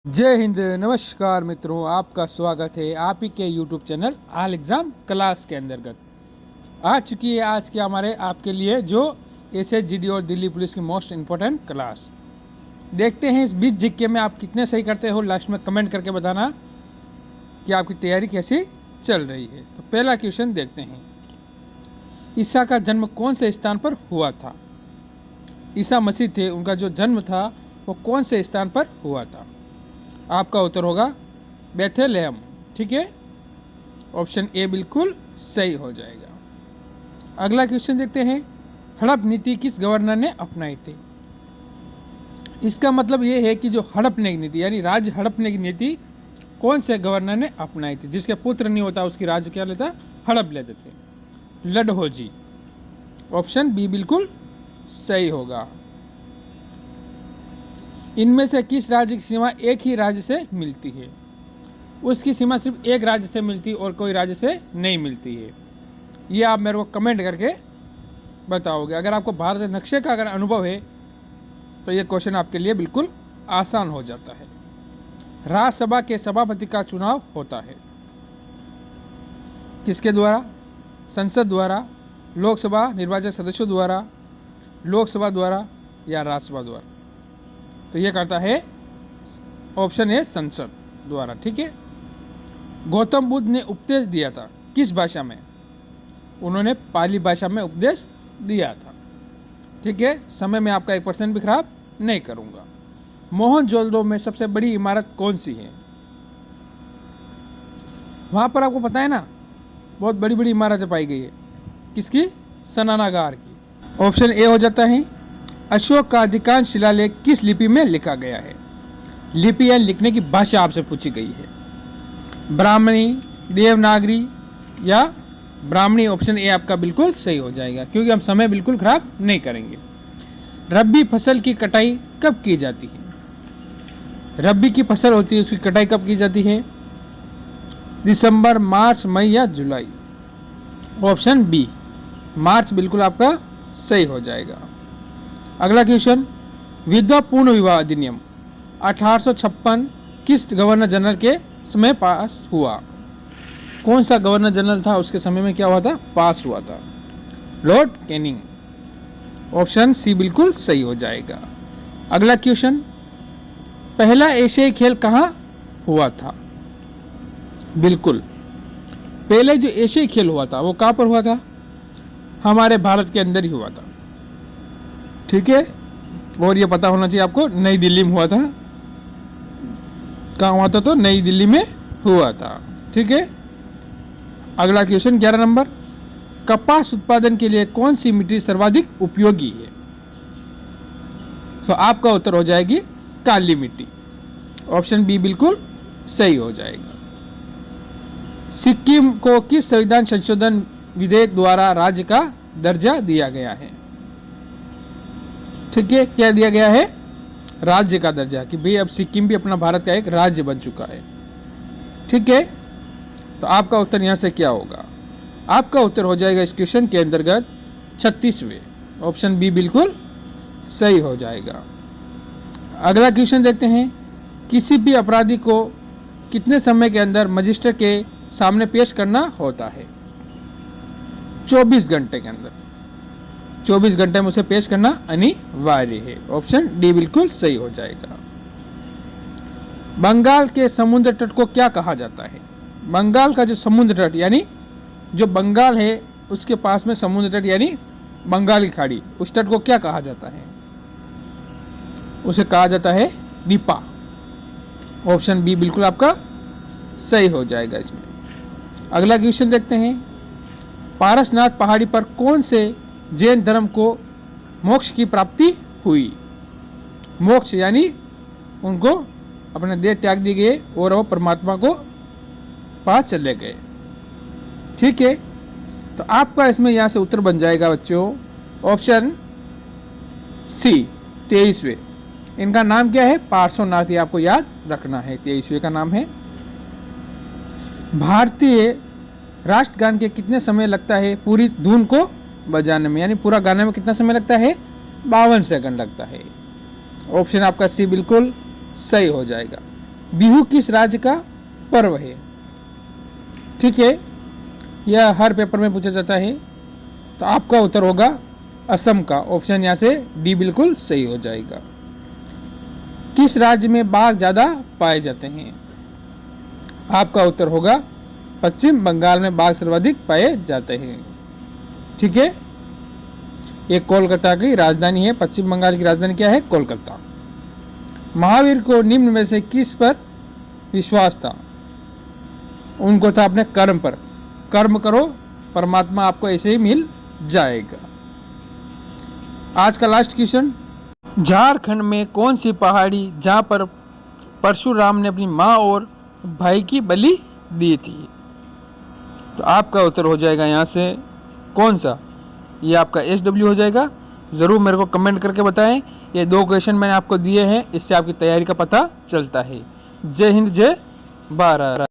जय हिंद। नमस्कार मित्रों, आपका स्वागत है आप ही के YouTube channel all exam class के अंतर्गत। आ चुकी है आज के हमारे आपके लिए जो एसएसजीडी और दिल्ली पुलिस की मोस्ट इम्पोर्टेंट क्लास। देखते हैं इस बीच जीके में आप कितने सही करते हो, लास्ट में कमेंट करके बताना कि आपकी तैयारी कैसी चल रही है। तो पहला क्वेश्चन देखते हैं, ईसा का जन्म कौन से स्थान पर हुआ था? ईसा मसीह थे, उनका जो जन्म था वो कौन से स्थान पर हुआ था? आपका उत्तर होगा बेथलेहम। ठीक है, ऑप्शन ए बिल्कुल सही हो जाएगा। अगला क्वेश्चन देखते हैं, हड़प नीति किस गवर्नर ने अपनाई थी? इसका मतलब ये है कि जो हड़पने की नीति यानी राज्य हड़पने की नीति कौन से गवर्नर ने अपनाई थी? जिसके पुत्र नहीं होता उसकी राज्य क्या लेता? हड़प लेते थे। लडहोजी। ऑप्शन बी बिल्कुल सही होगा। इनमें से किस राज्य की सीमा एक ही राज्य से मिलती है? उसकी सीमा सिर्फ एक राज्य से मिलती है और कोई राज्य से नहीं मिलती है। ये आप मेरे को कमेंट करके बताओगे। अगर आपको भारत के नक्शे का अगर अनुभव है तो ये क्वेश्चन आपके लिए बिल्कुल आसान हो जाता है। राज्यसभा के सभापति का चुनाव होता है किसके द्वारा? संसद द्वारा, लोकसभा निर्वाचक सदस्यों द्वारा, लोकसभा द्वारा या राज्यसभा द्वारा? तो ये करता है ऑप्शन ए संसद द्वारा। ठीक है। गौतम बुद्ध ने उपदेश दिया था किस भाषा में? उन्होंने पाली भाषा में उपदेश दिया था। ठीक है, समय में आपका 1% भी खराब नहीं करूंगा। मोहनजोदड़ो में सबसे बड़ी इमारत कौन सी है? वहां पर आपको पता है ना, बहुत बड़ी बड़ी इमारतें पाई गई है। किसकी? स्नानागार की। ऑप्शन ए हो जाता है। अशोक का अधिकांश शिलालेख किस लिपि में लिखा गया है? लिपि या लिखने की भाषा आपसे पूछी गई है। ब्राह्मणी, देवनागरी या ब्राह्मणी? ऑप्शन ए आपका बिल्कुल सही हो जाएगा, क्योंकि हम समय बिल्कुल खराब नहीं करेंगे। रबी फसल की कटाई कब की जाती है? रबी की फसल होती है, उसकी कटाई कब की जाती है? दिसंबर, मार्च, मई या जुलाई? ऑप्शन बी मार्च बिल्कुल आपका सही हो जाएगा। अगला क्वेश्चन, विधवा पूर्ण विवाह अधिनियम 1856 किस गवर्नर जनरल के समय पास हुआ? कौन सा गवर्नर जनरल था उसके समय में क्या हुआ था? पास हुआ था। Lord Canning. ऑप्शन सी बिल्कुल सही हो जाएगा। अगला क्वेश्चन, पहला एशियाई खेल कहाँ हुआ था? बिल्कुल पहले जो एशियाई खेल हुआ था वो कहाँ पर हुआ था? हमारे भारत के अंदर ही हुआ था। ठीक है, और ये पता होना चाहिए आपको, नई दिल्ली में हुआ था। कहाँ हुआ था? तो नई दिल्ली में हुआ था। ठीक है। अगला क्वेश्चन 11 नंबर, कपास उत्पादन के लिए कौन सी मिट्टी सर्वाधिक उपयोगी है? तो आपका उत्तर हो जाएगी काली मिट्टी। ऑप्शन बी बिल्कुल सही हो जाएगा। सिक्किम को किस संविधान संशोधन विधेयक द्वारा राज्य का दर्जा दिया गया है? ठीक है, क्या दिया गया है? राज्य का दर्जा, कि भाई अब सिक्किम भी अपना भारत का एक राज्य बन चुका है। ठीक है, तो आपका उत्तर यहां से क्या होगा? आपका उत्तर हो जाएगा इस क्वेश्चन के अंतर्गत 36वें। ऑप्शन बी बिल्कुल सही हो जाएगा। अगला क्वेश्चन देखते हैं, किसी भी अपराधी को कितने समय के अंदर मजिस्ट्रेट के सामने पेश करना होता है? 24 घंटे के अंदर। 24 घंटे में उसे पेश करना अनिवार्य है। ऑप्शन डी बिल्कुल सही हो जाएगा। बंगाल के समुद्र तट को क्या कहा जाता है? बंगाल का जो समुद्र तट यानी जो बंगाल है उसके पास में समुद्र तट यानी बंगाल की खाड़ी, उस तट को क्या कहा जाता है? उसे कहा जाता है दीपा। ऑप्शन बी बिल्कुल आपका सही हो जाएगा इसमें। अगला क्वेश्चन देखते हैं, पारसनाथ पहाड़ी पर कौन से जैन धर्म को मोक्ष की प्राप्ति हुई? मोक्ष यानी उनको अपने देह त्याग दिए गए और वो परमात्मा को पास चले गए। ठीक है, तो आपका इसमें यहां से उत्तर बन जाएगा बच्चों ऑप्शन सी 23वें। इनका नाम क्या है? पार्श्वनाथ। ये आपको याद रखना है, 23वें का नाम है। भारतीय राष्ट्रगान के कितने समय लगता है पूरी धुन को बजाने में, यानी पूरा गाने में कितना समय लगता है? 52 सेकंड लगता है। ऑप्शन आपका सी बिल्कुल सही हो जाएगा। बिहू किस राज्य का पर्व है? ठीक है, यह हर पेपर में पूछा जाता है। तो आपका उत्तर होगा असम का। ऑप्शन यहाँ से डी बिल्कुल सही हो जाएगा। किस राज्य में बाघ ज़्यादा पाए जाते हैं? आपका उत्तर होगा पश्चिम बंगाल में बाघ सर्वाधिक पाए जाते हैं। ठीक है, ये कोलकाता की राजधानी है। पश्चिम बंगाल की राजधानी क्या है? कोलकाता। महावीर को निम्न में से किस पर विश्वास था? उनको था अपने कर्म पर। कर्म करो, परमात्मा आपको ऐसे ही मिल जाएगा। आज का लास्ट क्वेश्चन, झारखंड में कौन सी पहाड़ी जहां पर परशुराम ने अपनी माँ और भाई की बलि दी थी? तो आपका उत्तर हो जाएगा यहाँ से कौन सा? ये आपका SW हो जाएगा। ज़रूर मेरे को कमेंट करके बताएं। ये 2 क्वेश्चन मैंने आपको दिए हैं, इससे आपकी तैयारी का पता चलता है। जय हिंद, जय भारत।